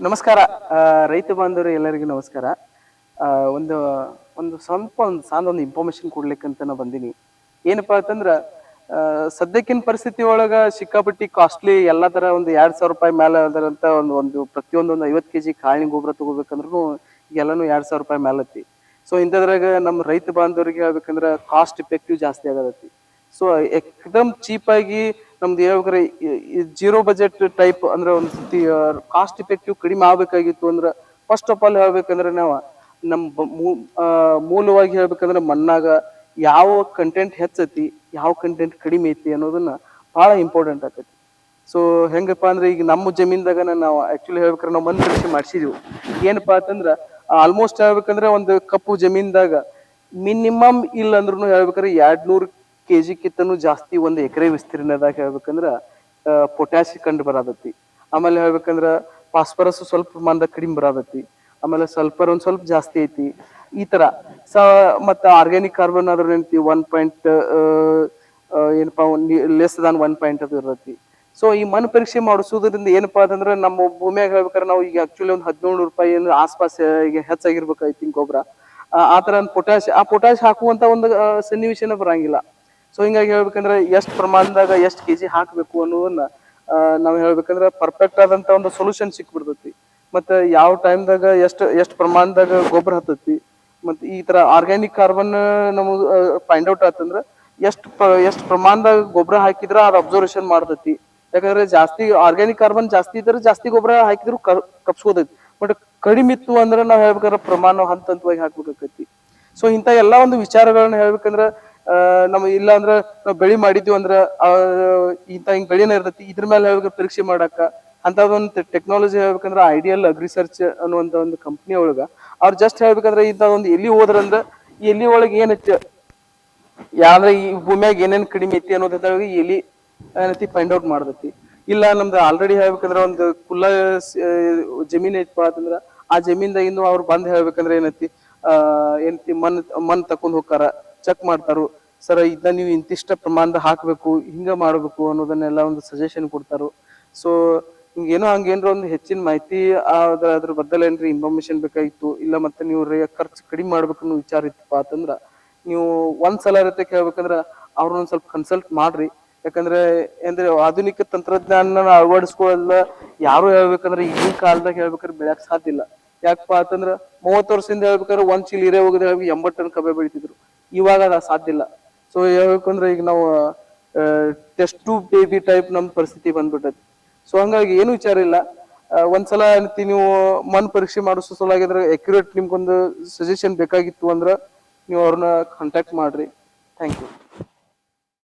ನಮಸ್ಕಾರ. ರೈತ ಬಾಂಧವರು ಎಲ್ಲರಿಗೂ ನಮಸ್ಕಾರ. ಆ, ಒಂದು ಒಂದು ಸ್ವಲ್ಪ ಒಂದು ಸಣ್ಣ ಇನ್ಫಾರ್ಮೇಶನ್ ಕೊಡ್ಲಿಕ್ಕಂತ ನಾ ಬಂದೀನಿ. ಏನಪ್ಪಾ ಅಂತಂದ್ರ ಸದ್ಯಕ್ಕಿನ ಪರಿಸ್ಥಿತಿ ಒಳಗ ಸಿಕ್ಕಾಪಟ್ಟಿ ಕಾಸ್ಟ್ಲಿ ಎಲ್ಲಾ ತರ ಒಂದು ₹2,000 ಮೇಲೆ ಅದರಂತ ಒಂದು ಒಂದು ಪ್ರತಿಯೊಂದು ಒಂದು 50 kg ಕಾಳಿನ ಗೊಬ್ಬರ ತಗೋಬೇಕಂದ್ರೂ ಎಲ್ಲಾನು ₹2,000 ಮೇಲತ್ತಿ. ಸೊ ಇಂಥದ್ರಾಗ ನಮ್ಮ ರೈತ ಬಾಂಧವರಿಗೆ ಹೇಳ್ಬೇಕಂದ್ರ ಕಾಸ್ಟ್ ಇಫೆಕ್ಟಿವ್ ಜಾಸ್ತಿ ಆಗದತ್ತಿ. ಸೊ ಎಕ್ದಮ್ ಚೀಪ್ ಆಗಿ ನಮ್ದು ಹೇಳ್ಬೇಕ್ರೆ ಜೀರೋ ಬಜೆಟ್ ಟೈಪ್ ಅಂದ್ರೆ ಒಂದ್ ಸತಿ ಕಾಸ್ಟ್ ಇಫೆಕ್ಟಿವ್ ಕಡಿಮೆ ಆಗ್ಬೇಕಾಗಿತ್ತು ಅಂದ್ರ ಫಸ್ಟ್ ಆಫ್ ಆಲ್ ಹೇಳ್ಬೇಕಂದ್ರೆ ನಾವು ನಮ್ ಮೂಲವಾಗಿ ಹೇಳ್ಬೇಕಂದ್ರೆ ಮಣ್ಣಾಗ ಯಾವ ಕಂಟೆಂಟ್ ಹೆಚ್ಚತಿ ಯಾವ ಕಂಟೆಂಟ್ ಕಡಿಮೆ ಐತಿ ಅನ್ನೋದನ್ನ ಬಹಳ ಇಂಪಾರ್ಟೆಂಟ್ ಆಕತಿ. ಸೊ ಹೆಂಗಪ್ಪಾ ಅಂದ್ರೆ ಈಗ ನಮ್ಮ ಜಮೀನ್ದಾಗ ನಾವು ಆಕ್ಚುಲಿ ಹೇಳ್ಬೇಕ್ರೆ ನಾವು ಮಣ್ಣು ಪರೀಕ್ಷೆ ಮಾಡ್ಸಿದೀವಿ. ಏನಪ್ಪಾ ಅಂತಂದ್ರ ಆಲ್ಮೋಸ್ಟ್ ಹೇಳ್ಬೇಕಂದ್ರೆ ಒಂದು ಕಪ್ಪು ಜಮೀನ್ದಾಗ ಮಿನಿಮಮ್ ಇಲ್ಲ ಅಂದ್ರೂ ಹೇಳ್ಬೇಕ್ರೆ 200 kg ಕಿತ್ತನು ಜಾಸ್ತಿ ಒಂದು ಎಕರೆ ವಿಸ್ತೀರ್ಣದಾಗ ಹೇಳ್ಬೇಕಂದ್ರ ಪೊಟ್ಯಾಶ್ ಕಂಡು ಬರತೈತಿ. ಆಮೇಲೆ ಹೇಳ್ಬೇಕಂದ್ರ ಫಾಸ್ಫರಸ್ ಸ್ವಲ್ಪ ಪ್ರಮಾಣದಾಗ ಕಡಿಮೆ ಬರತೈತಿ. ಆಮೇಲೆ ಸಲ್ಫರ್ ಒಂದ್ ಸ್ವಲ್ಪ ಜಾಸ್ತಿ ಐತಿ. ಈ ತರ ಮತ್ತ ಆರ್ಗ್ಯಾನಿಕ್ ಕಾರ್ಬನ್ ಆದ್ರ ಏನೈತಿ 1 ಏನಪ್ಪಾ ಲೆಸ್ ದಾನ್ 1 ಅದು ಇರತೈತಿ. ಸೊ ಈ ಮಣ್ಣು ಪರೀಕ್ಷೆ ಮಾಡಿಸೋದ್ರಿಂದ ಏನಪ್ಪಾ ಅಂತಂದ್ರೆ ನಮ್ಮ ಭೂಮಿಯಾಗ ಹೇಳ್ಬೇಕಾದ್ರೆ ನಾವು ಈಗ ಆಕ್ಚುಲಿ ಒಂದು ₹1,700 ಏನು ಆಸ್ಪಾಸ್ ಈಗ ಹೆಚ್ಚಾಗಿರ್ಬೇಕು ಐ ತಿಂಕ್ ಗೊಬ್ಬರ. ಆ ತರ ಪೊಟ್ಯಾಶ್ ಹಾಕುವಂತ ಒಂದು ಸನ್ನಿವೇಶನ ಬರಂಗಿಲ್ಲ. ಸೊ ಹಿಂಗಾಗಿ ಹೇಳ್ಬೇಕಂದ್ರೆ ಎಷ್ಟು ಪ್ರಮಾಣದಾಗ ಎಷ್ಟು ಕೆಜಿ ಹಾಕ್ಬೇಕು ಅನ್ನೋದನ್ನ ನಾವ್ ಹೇಳ್ಬೇಕಂದ್ರೆ ಪರ್ಫೆಕ್ಟ್ ಆದಂತ ಒಂದು ಸೊಲ್ಯೂಷನ್ ಸಿಕ್ಬಿಡ್ತೈತಿ. ಮತ್ತೆ ಯಾವ ಟೈಮ್ದಾಗ ಎಷ್ಟು ಪ್ರಮಾಣದಾಗ ಗೊಬ್ಬರ ಹತ್ತೈತಿ ಮತ್ತೆ ಈ ತರ ಆರ್ಗ್ಯಾನಿಕ್ ಕಾರ್ಬನ್ ನಮಗ್ ಫೈಂಡ್ ಔಟ್ ಆತಂದ್ರ ಎಷ್ಟು ಪ್ರಮಾಣದಾಗ ಗೊಬ್ಬರ ಹಾಕಿದ್ರ ಅದ್ ಅಬ್ಸರ್ವೇಷನ್ ಮಾಡ್ತೈತಿ. ಯಾಕಂದ್ರೆ ಜಾಸ್ತಿ ಆರ್ಗ್ಯಾನಿಕ್ ಕಾರ್ಬನ್ ಜಾಸ್ತಿ ಇದ್ರೆ ಜಾಸ್ತಿ ಗೊಬ್ಬರ ಹಾಕಿದ್ರು ಕಪ್ಸ್ಕೋದೈತಿ. ಬಟ್ ಕಡಿಮೆ ಇತ್ತು ಅಂದ್ರೆ ನಾವ್ ಹೇಳ್ಬೇಕಾದ್ರೆ ಪ್ರಮಾಣ ಹಂತ ಹಂತವಾಗಿ ಹಾಕ್ಬೇಕಾಕೈತಿ. ಸೊ ಇಂತ ಎಲ್ಲಾ ಒಂದು ವಿಚಾರಗಳನ್ನ ಹೇಳ್ಬೇಕಂದ್ರ ನಮ್ ಇಲ್ಲ ಅಂದ್ರ ನಾವ್ ಬೆಳಿ ಮಾಡಿದ್ವಿ ಅಂದ್ರ ಹಿಂಗ್ ಬೆಳಿನ ಇರ್ತೈತಿ. ಇದ್ರ ಮೇಲೆ ಹೇಳ್ಬೇಕು ಪರೀಕ್ಷೆ ಮಾಡಾಕ ಅಂತದೊಂದು ಟೆಕ್ನಾಲಜಿ ಹೇಳ್ಬೇಕಂದ್ರ ಐಡಿಯಲ್ ಅಗ್ರಿಸರ್ಚ್ ಅನ್ನುವಂತ ಒಂದು ಕಂಪ್ನಿ ಒಳಗ ಅವ್ರು ಜಸ್ಟ್ ಹೇಳ್ಬೇಕಂದ್ರ ಇಂತ ಒಂದು ಎಲ್ಲಿ ಹೋದ್ರಂದ್ರ ಈ ಎಲ್ಲಿ ಒಳಗೆ ಏನೈತಿ ಯಾವ್ದ್ರ ಈ ಭೂಮಿಯಾಗ ಏನೇನ್ ಕಡಿಮೆ ಐತಿ ಅನ್ನೋದ್ರ ಎಲ್ಲಿ ಏನೈತಿ ಫೈಂಡ್ ಔಟ್ ಮಾಡ್ತೈತಿ. ಇಲ್ಲ ನಮ್ದು ಆಲ್ರೆಡಿ ಹೇಳ್ಬೇಕಂದ್ರ ಒಂದು ಜಮೀನ್ ಐತಪ್ಪ ಅಂತಂದ್ರ ಆ ಜಮೀನ್ದಾಗಿಂದು ಅವ್ರು ಬಂದ್ ಹೇಳ್ಬೇಕಂದ್ರ ಏನೈತಿ ಏನೈತಿ ಮಣ್ ತಕೊಂಡ್ ಹೋಗ್ತಾರ, ಚೆಕ್ ಮಾಡ್ತಾರು. ಸರ್ ಇದನ್ನ ನೀವು ಇಂತಿಷ್ಟ ಪ್ರಮಾಣದ ಹಾಕ್ಬೇಕು, ಹಿಂಗ ಮಾಡ್ಬೇಕು ಅನ್ನೋದನ್ನೆಲ್ಲ ಒಂದು ಸಜೆಷನ್ ಕೊಡ್ತಾರು. ಸೊ ಹಿಂಗೇನೋ ಹಂಗೇನ್ರ ಒಂದು ಹೆಚ್ಚಿನ ಮಾಹಿತಿ ಅದ್ರ ಬದ್ದಲ್ ಏನ್ರಿ ಇನ್ಫಾರ್ಮೇಶನ್ ಬೇಕಾಗಿತ್ತು ಇಲ್ಲ ಮತ್ತೆ ನೀವು ಖರ್ಚು ಕಡಿಮೆ ಮಾಡ್ಬೇಕು ಅನ್ನೋ ವಿಚಾರ ಇತ್ತಪ್ಪ ಅಂತಂದ್ರ ನೀವು ಒಂದ್ಸಲ ಇರತ್ತೆ ಹೇಳ್ಬೇಕಂದ್ರ ಅವ್ರನ್ನೊಂದ್ ಸ್ವಲ್ಪ ಕನ್ಸಲ್ಟ್ ಮಾಡ್ರಿ. ಯಾಕಂದ್ರೆ ಆಧುನಿಕ ತಂತ್ರಜ್ಞಾನ ಅಳವಡಿಸ್ಕೊಳ್ಳಲ್ಲ ಯಾರು ಹೇಳ್ಬೇಕಂದ್ರೆ ಈಗಿನ ಕಾಲದಾಗ ಹೇಳ್ಬೇಕಾದ್ರೆ ಬೆಳ್ಯಾಕ್ ಸಾಧ್ಯ ಇಲ್ಲ. ಯಾಕಪ್ಪಾ ಅಂತಂದ್ರ 30 ವರ್ಷದಿಂದ ಹೇಳ್ಬೇಕಾದ್ರೆ 1 ಚೀಲ ಹಿರೇ ಹೋಗದ 80 ಟನ್ ಕಬ್ಬೆ ಬೆಳಿತಿದ್ರು. ಇವಾಗ ಅದ ಸಾಧ್ಯ ಇಲ್ಲ. ಸೊ ಹೇಳ್ಬೇಕಂದ್ರೆ ಈಗ ನಾವು ಟೆಸ್ಟ್ ಟು ಬೇಬಿ ಟೈಪ್ ನಮ್ ಪರಿಸ್ಥಿತಿ ಬಂದ್ಬಿಟ್ಟೈತಿ. ಸೊ ಹಂಗಾಗಿ ಏನು ವಿಚಾರ ಇಲ್ಲ. ಒಂದ್ಸಲ ನೀವು ಮಣ್ಣು ಪರೀಕ್ಷೆ ಮಾಡಿಸೋ ಸಲುವಾಗಿದ್ರೆ ಅಕ್ಯುರೇಟ್ ನಿಮ್ಗೊಂದು ಸಜೆಷನ್ ಬೇಕಾಗಿತ್ತು ಅಂದ್ರ ನೀವು ಅವ್ರನ್ನ ಕಾಂಟ್ಯಾಕ್ಟ್ ಮಾಡ್ರಿ. Thank you.